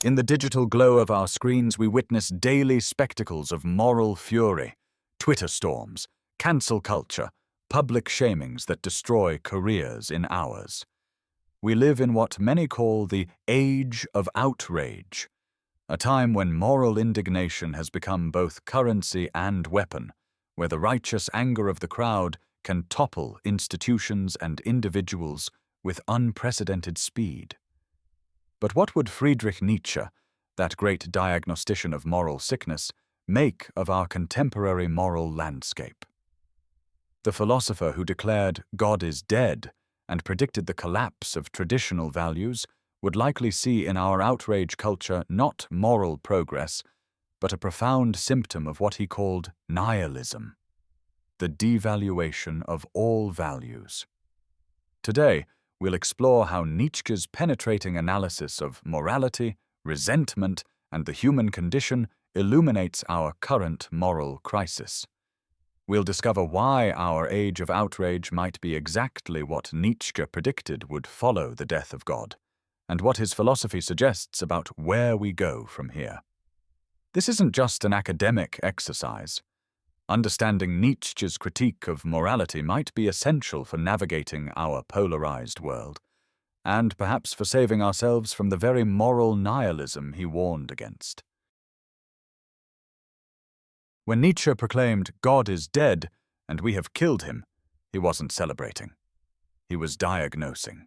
In the digital glow of our screens, we witness daily spectacles of moral fury, Twitter storms, cancel culture, public shamings that destroy careers in hours. We live in what many call the age of outrage, a time when moral indignation has become both currency and weapon, where the righteous anger of the crowd can topple institutions and individuals with unprecedented speed. But what would Friedrich Nietzsche, that great diagnostician of moral sickness, make of our contemporary moral landscape? The philosopher who declared God is dead and predicted the collapse of traditional values would likely see in our outrage culture not moral progress, but a profound symptom of what he called nihilism, the devaluation of all values. Today, we'll explore how Nietzsche's penetrating analysis of morality, resentment, and the human condition illuminates our current moral crisis. We'll discover why our age of outrage might be exactly what Nietzsche predicted would follow the death of God, and what his philosophy suggests about where we go from here. This isn't just an academic exercise. Understanding Nietzsche's critique of morality might be essential for navigating our polarized world, and perhaps for saving ourselves from the very moral nihilism he warned against. When Nietzsche proclaimed God is dead and we have killed him, he wasn't celebrating. He was diagnosing.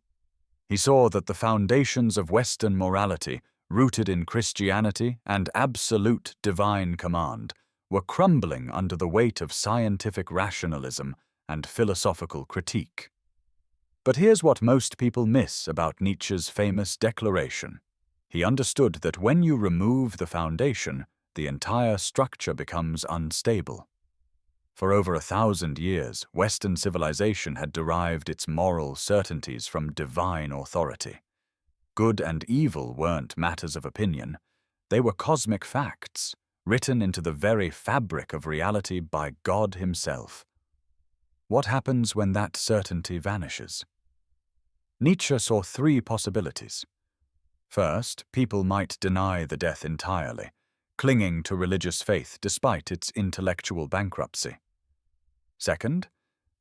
He saw that the foundations of Western morality, rooted in Christianity and absolute divine command, were crumbling under the weight of scientific rationalism and philosophical critique. But here's what most people miss about Nietzsche's famous declaration. He understood that when you remove the foundation, the entire structure becomes unstable. For over 1,000 years, Western civilization had derived its moral certainties from divine authority. Good and evil weren't matters of opinion. They were cosmic facts, written into the very fabric of reality by God himself. What happens when that certainty vanishes? Nietzsche saw three possibilities. First, people might deny the death entirely, clinging to religious faith despite its intellectual bankruptcy. Second,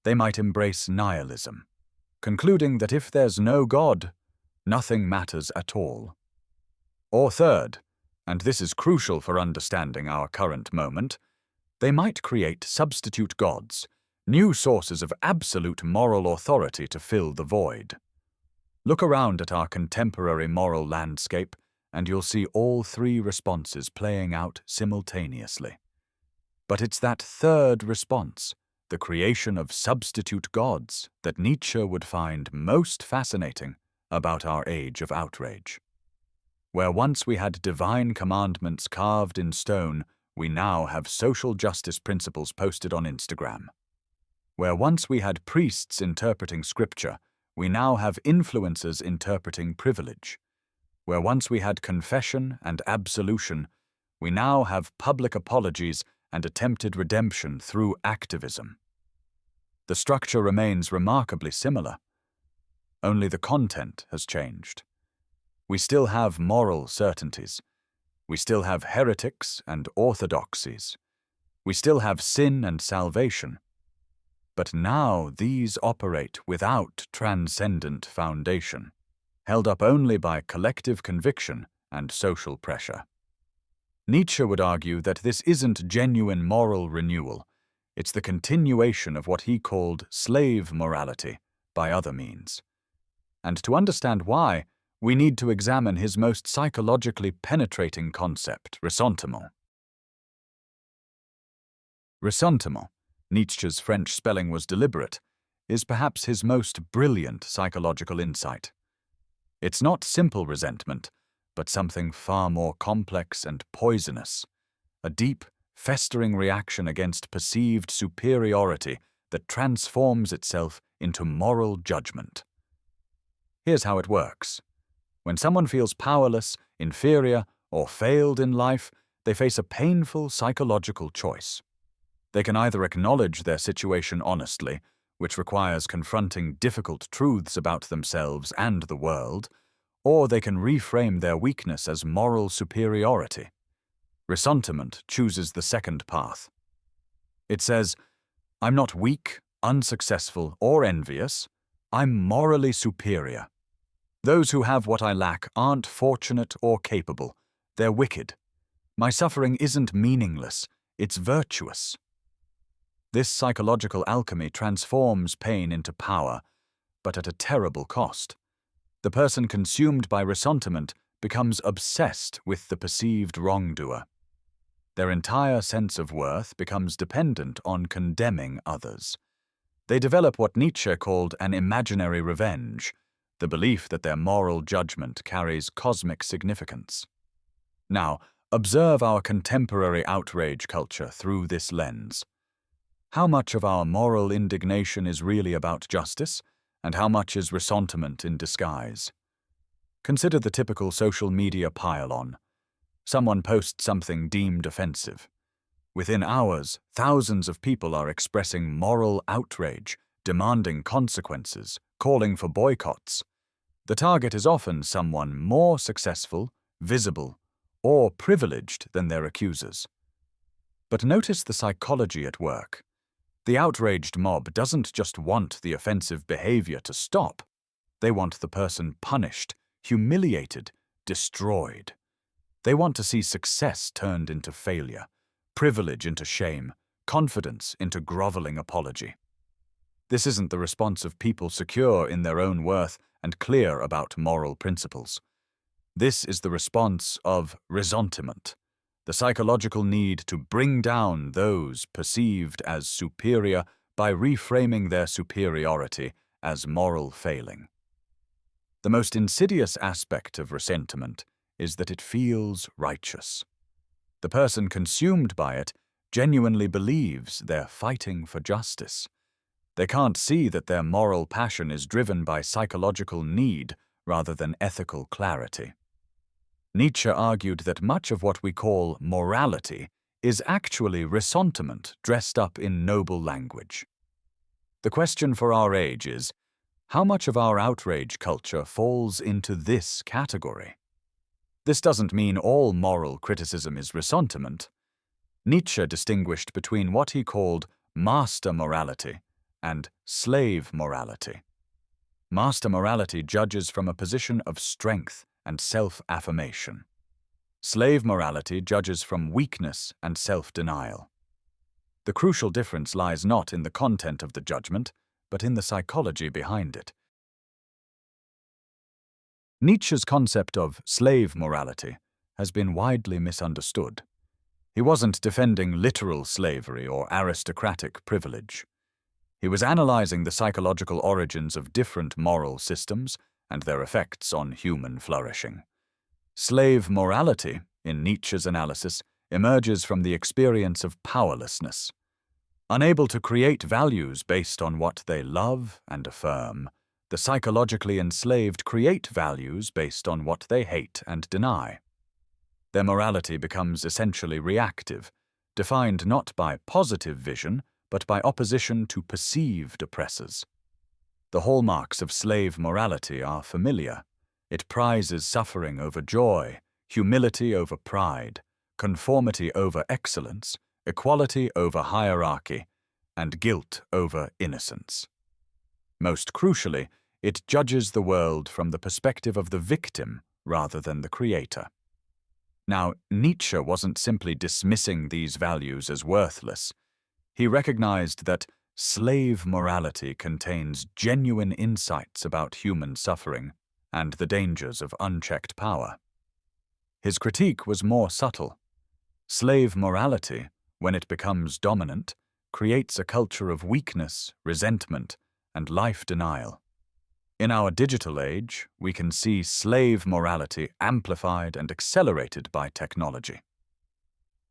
they might embrace nihilism, concluding that if there's no God, nothing matters at all. Or third, and this is crucial for understanding our current moment, they might create substitute gods, new sources of absolute moral authority to fill the void. Look around at our contemporary moral landscape, and you'll see all three responses playing out simultaneously. But it's that third response, the creation of substitute gods, that Nietzsche would find most fascinating about our age of outrage. Where once we had divine commandments carved in stone, we now have social justice principles posted on Instagram. Where once we had priests interpreting scripture, we now have influencers interpreting privilege. Where once we had confession and absolution, we now have public apologies and attempted redemption through activism. The structure remains remarkably similar. Only the content has changed. We still have moral certainties. We still have heretics and orthodoxies. We still have sin and salvation. But now these operate without transcendent foundation, held up only by collective conviction and social pressure. Nietzsche would argue that this isn't genuine moral renewal, it's the continuation of what he called slave morality by other means. And to understand why, we need to examine his most psychologically penetrating concept, ressentiment. Ressentiment, Nietzsche's French spelling was deliberate, is perhaps his most brilliant psychological insight. It's not simple resentment, but something far more complex and poisonous, a deep, festering reaction against perceived superiority that transforms itself into moral judgment. Here's how it works. When someone feels powerless, inferior, or failed in life, they face a painful psychological choice. They can either acknowledge their situation honestly, which requires confronting difficult truths about themselves and the world, or they can reframe their weakness as moral superiority. Ressentiment chooses the second path. It says, I'm not weak, unsuccessful, or envious. I'm morally superior. Those who have what I lack aren't fortunate or capable. They're wicked. My suffering isn't meaningless. It's virtuous. This psychological alchemy transforms pain into power, but at a terrible cost. The person consumed by ressentiment becomes obsessed with the perceived wrongdoer. Their entire sense of worth becomes dependent on condemning others. They develop what Nietzsche called an imaginary revenge, the belief that their moral judgment carries cosmic significance. Now, observe our contemporary outrage culture through this lens. How much of our moral indignation is really about justice, and how much is ressentiment in disguise? Consider the typical social media pile-on. Someone posts something deemed offensive. Within hours, thousands of people are expressing moral outrage, demanding consequences, calling for boycotts. The target is often someone more successful, visible, or privileged than their accusers. But notice the psychology at work. The outraged mob doesn't just want the offensive behavior to stop. They want the person punished, humiliated, destroyed. They want to see success turned into failure, privilege into shame, confidence into groveling apology. This isn't the response of people secure in their own worth and clear about moral principles. This is the response of ressentiment, the psychological need to bring down those perceived as superior by reframing their superiority as moral failing. The most insidious aspect of ressentiment is that it feels righteous. The person consumed by it genuinely believes they're fighting for justice. They can't see that their moral passion is driven by psychological need rather than ethical clarity. Nietzsche argued that much of what we call morality is actually ressentiment dressed up in noble language. The question for our age is, how much of our outrage culture falls into this category? This doesn't mean all moral criticism is ressentiment. Nietzsche distinguished between what he called master morality and slave morality. Master morality judges from a position of strength and self-affirmation. Slave morality judges from weakness and self-denial. The crucial difference lies not in the content of the judgment, but in the psychology behind it. Nietzsche's concept of slave morality has been widely misunderstood. He wasn't defending literal slavery or aristocratic privilege. He was analyzing the psychological origins of different moral systems and their effects on human flourishing. Slave morality, in Nietzsche's analysis, emerges from the experience of powerlessness. Unable to create values based on what they love and affirm, the psychologically enslaved create values based on what they hate and deny. Their morality becomes essentially reactive, defined not by positive vision, but by opposition to perceived oppressors. The hallmarks of slave morality are familiar. It prizes suffering over joy, humility over pride, conformity over excellence, equality over hierarchy, and guilt over innocence. Most crucially, it judges the world from the perspective of the victim rather than the creator. Now, Nietzsche wasn't simply dismissing these values as worthless. He recognized that slave morality contains genuine insights about human suffering and the dangers of unchecked power. His critique was more subtle. Slave morality, when it becomes dominant, creates a culture of weakness, resentment, and life denial. In our digital age, we can see slave morality amplified and accelerated by technology.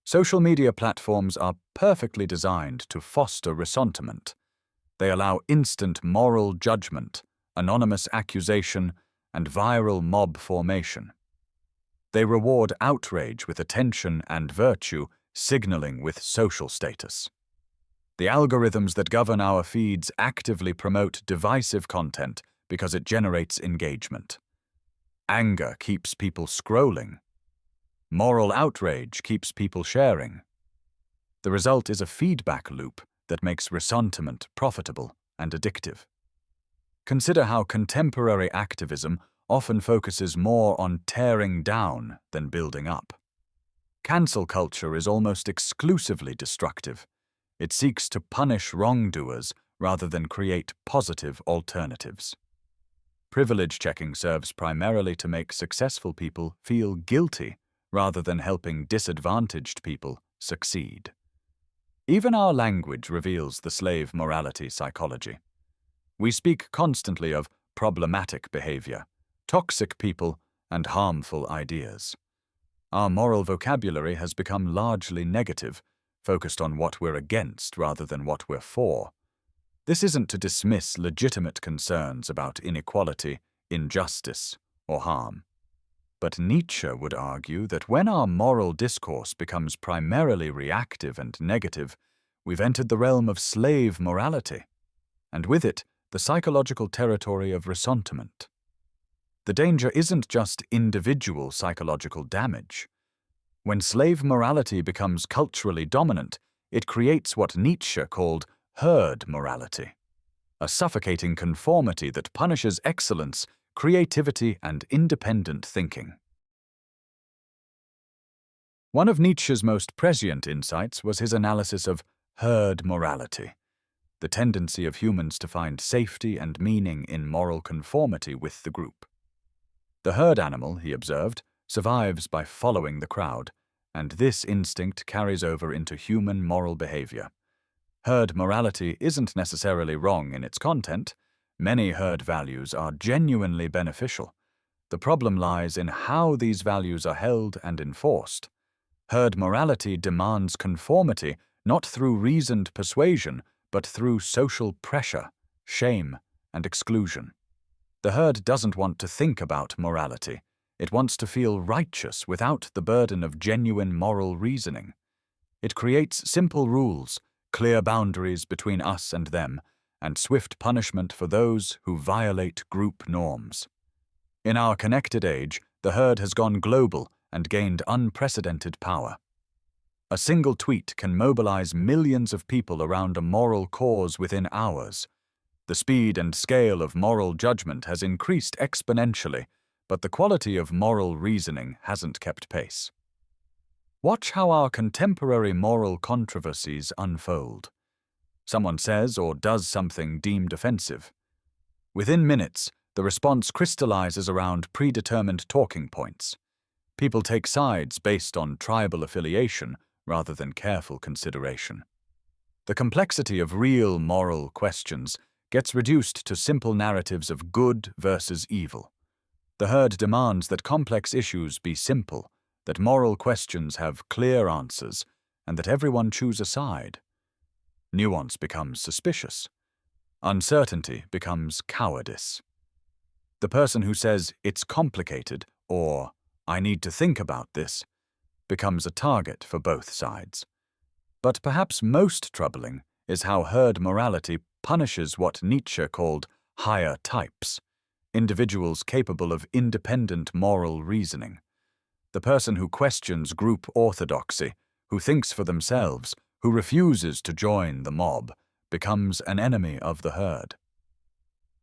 Social media platforms are perfectly designed to foster ressentiment. They allow instant moral judgment, anonymous accusation, and viral mob formation. They reward outrage with attention and virtue, signaling with social status. The algorithms that govern our feeds actively promote divisive content because it generates engagement. Anger keeps people scrolling. Moral outrage keeps people sharing. The result is a feedback loop that makes ressentiment profitable and addictive. Consider how contemporary activism often focuses more on tearing down than building up. Cancel culture is almost exclusively destructive. It seeks to punish wrongdoers rather than create positive alternatives. Privilege checking serves primarily to make successful people feel guilty rather than helping disadvantaged people succeed. Even our language reveals the slave morality psychology. We speak constantly of problematic behavior, toxic people, and harmful ideas. Our moral vocabulary has become largely negative, focused on what we're against rather than what we're for. This isn't to dismiss legitimate concerns about inequality, injustice, or harm. But Nietzsche would argue that when our moral discourse becomes primarily reactive and negative, we've entered the realm of slave morality, and with it, the psychological territory of ressentiment. The danger isn't just individual psychological damage. When slave morality becomes culturally dominant, it creates what Nietzsche called herd morality, a suffocating conformity that punishes excellence, creativity, and independent thinking. One of Nietzsche's most prescient insights was his analysis of herd morality, the tendency of humans to find safety and meaning in moral conformity with the group. The herd animal, he observed, survives by following the crowd, and this instinct carries over into human moral behavior. Herd morality isn't necessarily wrong in its content. Many herd values are genuinely beneficial. The problem lies in how these values are held and enforced. Herd morality demands conformity not through reasoned persuasion, but through social pressure, shame, and exclusion. The herd doesn't want to think about morality. It wants to feel righteous without the burden of genuine moral reasoning. It creates simple rules, clear boundaries between us and them, and swift punishment for those who violate group norms. In our connected age, the herd has gone global and gained unprecedented power. A single tweet can mobilize millions of people around a moral cause within hours. The speed and scale of moral judgment has increased exponentially, but the quality of moral reasoning hasn't kept pace. Watch how our contemporary moral controversies unfold. Someone says or does something deemed offensive. Within minutes, the response crystallizes around predetermined talking points. People take sides based on tribal affiliation rather than careful consideration. The complexity of real moral questions gets reduced to simple narratives of good versus evil. The herd demands that complex issues be simple, that moral questions have clear answers, and that everyone choose a side. Nuance becomes suspicious. Uncertainty becomes cowardice. The person who says, "It's complicated," or "I need to think about this," becomes a target for both sides. But perhaps most troubling is how herd morality punishes what Nietzsche called higher types, individuals capable of independent moral reasoning. The person who questions group orthodoxy, who thinks for themselves, who refuses to join the mob, becomes an enemy of the herd.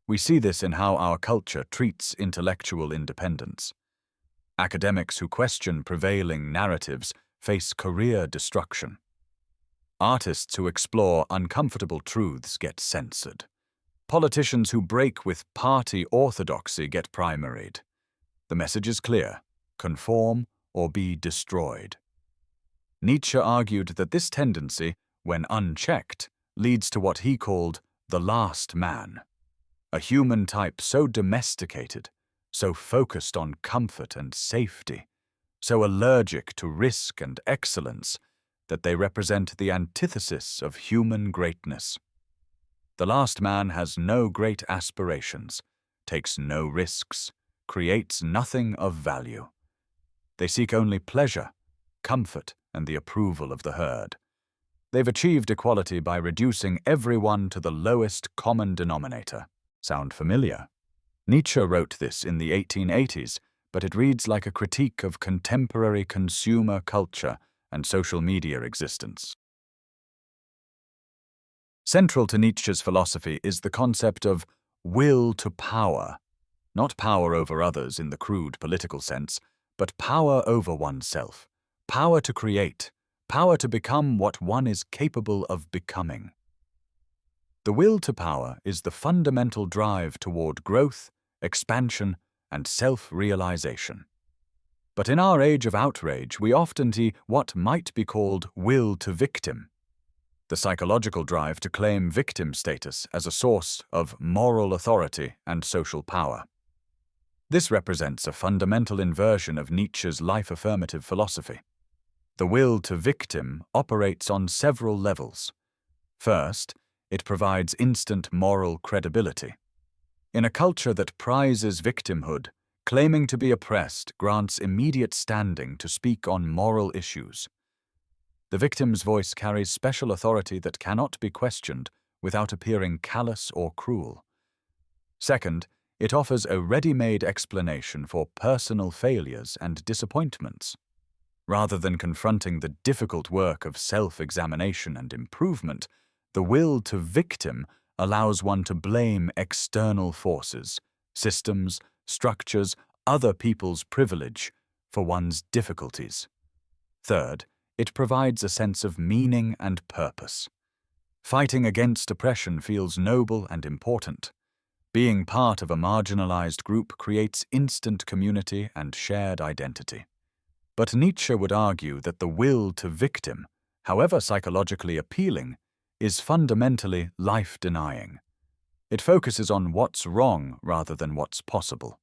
We see this in how our culture treats intellectual independence. Academics who question prevailing narratives face career destruction. Artists who explore uncomfortable truths get censored. Politicians who break with party orthodoxy get primaried. The message is clear: conform or be destroyed. Nietzsche argued that this tendency, when unchecked, leads to what he called the last man, a human type so domesticated, so focused on comfort and safety, so allergic to risk and excellence, that they represent the antithesis of human greatness. The last man has no great aspirations, takes no risks, creates nothing of value. They seek only pleasure, comfort, and the approval of the herd. They've achieved equality by reducing everyone to the lowest common denominator. Sound familiar? Nietzsche wrote this in the 1880s, but it reads like a critique of contemporary consumer culture and social media existence. Central to Nietzsche's philosophy is the concept of will to power, not power over others in the crude political sense, but power over oneself, power to create, power to become what one is capable of becoming. The will to power is the fundamental drive toward growth, expansion, and self-realization. But in our age of outrage, we often see what might be called will to victim, the psychological drive to claim victim status as a source of moral authority and social power. This represents a fundamental inversion of Nietzsche's life-affirmative philosophy. The will to victim operates on several levels. First, it provides instant moral credibility. In a culture that prizes victimhood, claiming to be oppressed grants immediate standing to speak on moral issues. The victim's voice carries special authority that cannot be questioned without appearing callous or cruel. Second, it offers a ready-made explanation for personal failures and disappointments. Rather than confronting the difficult work of self-examination and improvement, the will to victim allows one to blame external forces, systems, structures, other people's privilege for one's difficulties. Third, it provides a sense of meaning and purpose. Fighting against oppression feels noble and important. Being part of a marginalized group creates instant community and shared identity. But Nietzsche would argue that the will to victim, however psychologically appealing, is fundamentally life-denying. It focuses on what's wrong rather than what's possible.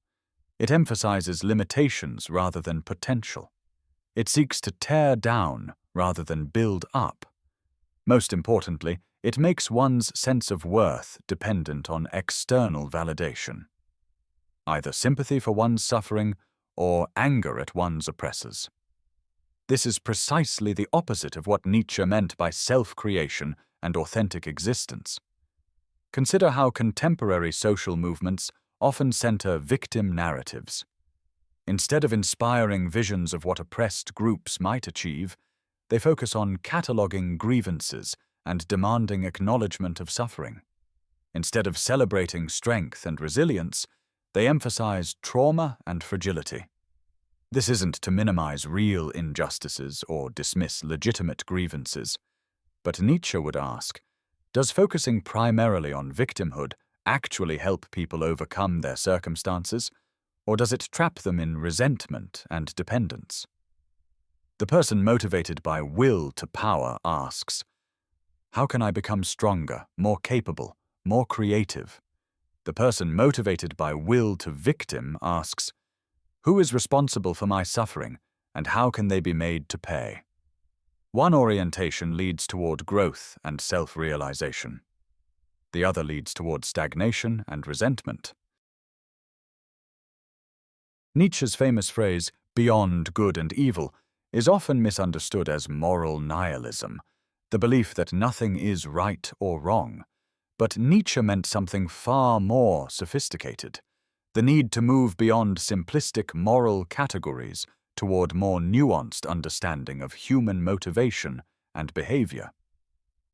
It emphasizes limitations rather than potential. It seeks to tear down rather than build up. Most importantly, it makes one's sense of worth dependent on external validation, either sympathy for one's suffering or anger at one's oppressors. This is precisely the opposite of what Nietzsche meant by self-creation and authentic existence. Consider how contemporary social movements often center victim narratives. Instead of inspiring visions of what oppressed groups might achieve, they focus on cataloging grievances and demanding acknowledgement of suffering. Instead of celebrating strength and resilience, they emphasize trauma and fragility. This isn't to minimize real injustices or dismiss legitimate grievances, but Nietzsche would ask, does focusing primarily on victimhood actually help people overcome their circumstances, or does it trap them in resentment and dependence? The person motivated by will to power asks, how can I become stronger, more capable, more creative? The person motivated by will to victim asks, who is responsible for my suffering, and how can they be made to pay? One orientation leads toward growth and self-realization. The other leads toward stagnation and resentment. Nietzsche's famous phrase, beyond good and evil, is often misunderstood as moral nihilism, the belief that nothing is right or wrong. But Nietzsche meant something far more sophisticated, the need to move beyond simplistic moral categories toward more nuanced understanding of human motivation and behavior.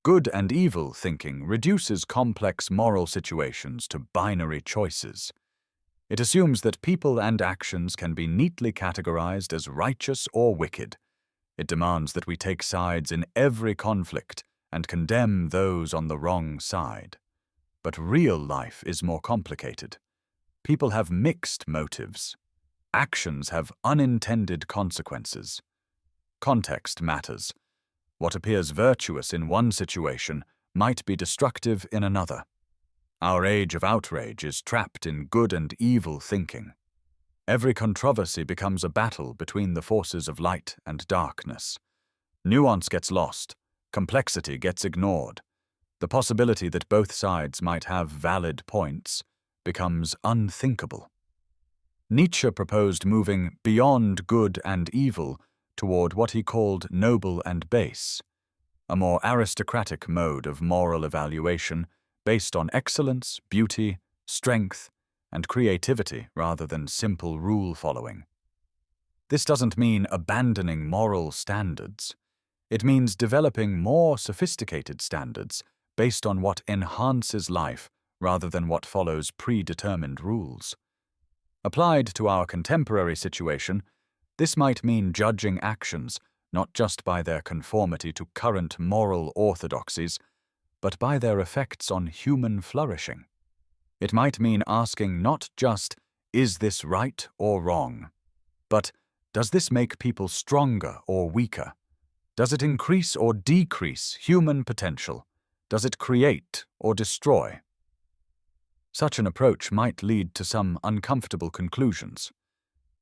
Good and evil thinking reduces complex moral situations to binary choices. It assumes that people and actions can be neatly categorized as righteous or wicked. It demands that we take sides in every conflict and condemn those on the wrong side. But real life is more complicated. People have mixed motives. Actions have unintended consequences. Context matters. What appears virtuous in one situation might be destructive in another. Our age of outrage is trapped in good and evil thinking. Every controversy becomes a battle between the forces of light and darkness. Nuance gets lost, complexity gets ignored. The possibility that both sides might have valid points becomes unthinkable. Nietzsche proposed moving beyond good and evil toward what he called noble and base, a more aristocratic mode of moral evaluation based on excellence, beauty, strength, and creativity rather than simple rule-following. This doesn't mean abandoning moral standards. It means developing more sophisticated standards based on what enhances life rather than what follows predetermined rules. Applied to our contemporary situation, this might mean judging actions not just by their conformity to current moral orthodoxies, but by their effects on human flourishing. It might mean asking not just, is this right or wrong, but does this make people stronger or weaker? Does it increase or decrease human potential? Does it create or destroy? Such an approach might lead to some uncomfortable conclusions.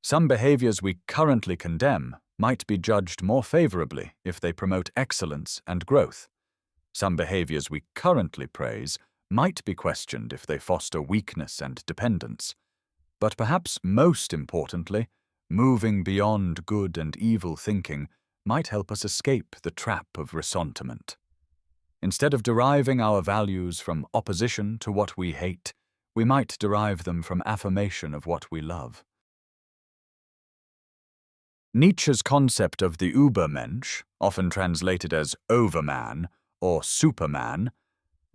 Some behaviors we currently condemn might be judged more favorably if they promote excellence and growth. Some behaviors we currently praise might be questioned if they foster weakness and dependence. But perhaps most importantly, moving beyond good and evil thinking might help us escape the trap of ressentiment. Instead of deriving our values from opposition to what we hate, we might derive them from affirmation of what we love. Nietzsche's concept of the Übermensch, often translated as Overman or Superman,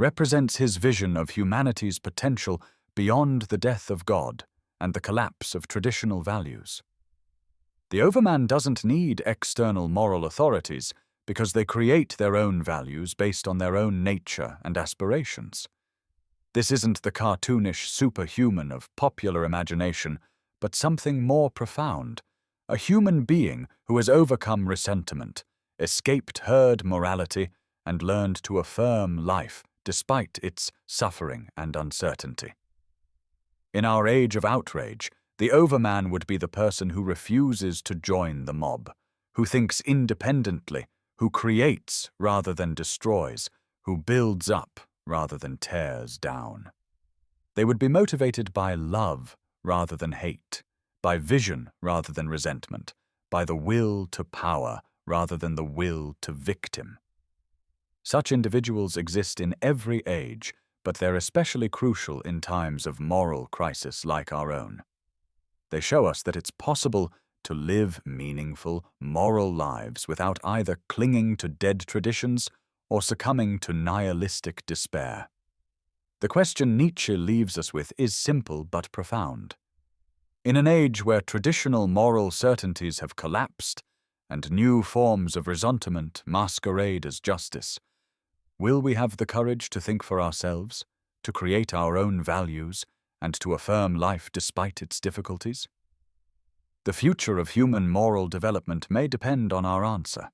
represents his vision of humanity's potential beyond the death of God and the collapse of traditional values. The Overman doesn't need external moral authorities because they create their own values based on their own nature and aspirations. This isn't the cartoonish superhuman of popular imagination, but something more profound, a human being who has overcome ressentiment, escaped herd morality, and learned to affirm life despite its suffering and uncertainty. In our age of outrage, the Overman would be the person who refuses to join the mob, who thinks independently, who creates rather than destroys, who builds up rather than tears down. They would be motivated by love rather than hate, by vision rather than resentment, by the will to power rather than the will to victim. Such individuals exist in every age, but they're especially crucial in times of moral crisis like our own. They show us that it's possible to live meaningful, moral lives without either clinging to dead traditions or succumbing to nihilistic despair. The question Nietzsche leaves us with is simple but profound. In an age where traditional moral certainties have collapsed and new forms of ressentiment masquerade as justice, will we have the courage to think for ourselves, to create our own values, and to affirm life despite its difficulties? The future of human moral development may depend on our answer.